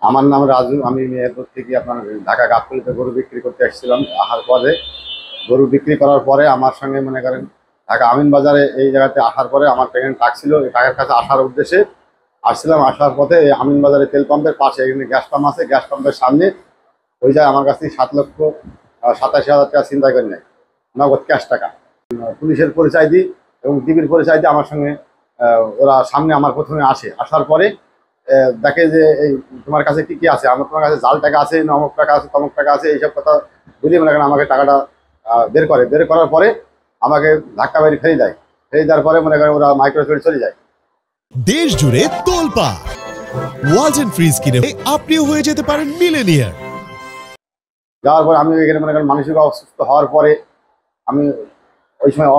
আমার নাম রাজু। আমি মেহেরপুর থেকে আপনার ঢাকা গাবতলীতে গরু বিক্রি করতে এসেছিলাম। আসার পরে গরু বিক্রি করার পরে আমার সঙ্গে মনে করেন ঢাকা আমিন বাজারে এই জায়গাতে আসার পরে আমার এখানে টাক ছিল, এই টাকার কাছে আসার উদ্দেশ্যে আসছিলাম। আসার পথে এই আমিন বাজারে তেল পাম্পের পাশে এখানে গ্যাস পাম্প আছে, গ্যাস পাম্পের সামনে ওই জায়গায় আমার কাছ থেকে 7,87,000 টাকা ছিনতাই করে নেয়, নগদ ক্যাশ টাকা। পুলিশের পরিচয় দিই এবং টিভির পরিচয় দিয়ে আমার সঙ্গে ওরা সামনে আমার প্রথমে আসে। আসার পরে দেখে যে এই তোমার কাছে কি কি আছে, আমার তোমার কাছে জাল টাকা আছে, অমুক টাকা আছে, তমুক টাকা আছে, এইসব কথা বুঝিয়ে মনে করেন আমাকে টাকাটা বের করার পরে আমাকে ধাক্কা মেরে ফেলে দেয়। ফেলে দেওয়ার পরে মনে করেন ওরা মাইক্রোসফট চলে যায়। দেশ জুড়ে তোলপা ওয়ালজ এন্ড ফ্রিজ কিনে আপনিও হয়ে যেতে পারেন মিলেনিয়ার। যাওয়ার পরে আমি এখানে মনে করেন মানসিক অসুস্থ হওয়ার পরে আমি ওই সময়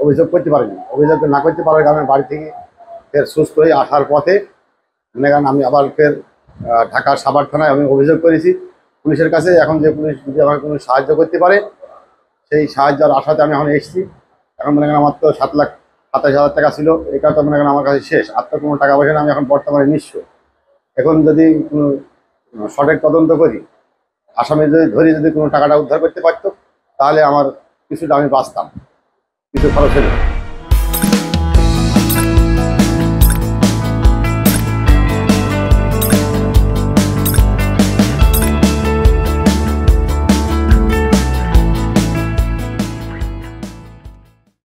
অভিযোগ করতে পারিনি। অভিযোগ না করতে পারার কারণে বাড়ি থেকে ফের সুস্থ হয়ে আসার পথে মনে করেন আমি আবার ফের ঢাকার সাভার থানায় আমি অভিযোগ করেছি পুলিশের কাছে। এখন যে পুলিশ যদি আমাকে কোনো সাহায্য করতে পারে সেই সাহায্যের আশাতে আমি এখন এসেছি। এখন মনে করেন আমার তো 7,27,000 টাকা ছিল, এটা তো মনে করেন আমার কাছে শেষ। আর তো কোনো টাকা পয়সা না, আমি এখন বর্তমানে নিঃস্ব। এখন যদি কোনো সঠিক তদন্ত করি, আসামি যদি ধরি, যদি কোনো টাকাটা উদ্ধার করতে পারতো তাহলে আমার কিছুটা আমি বাঁচতাম, কিছু খরচ হলো।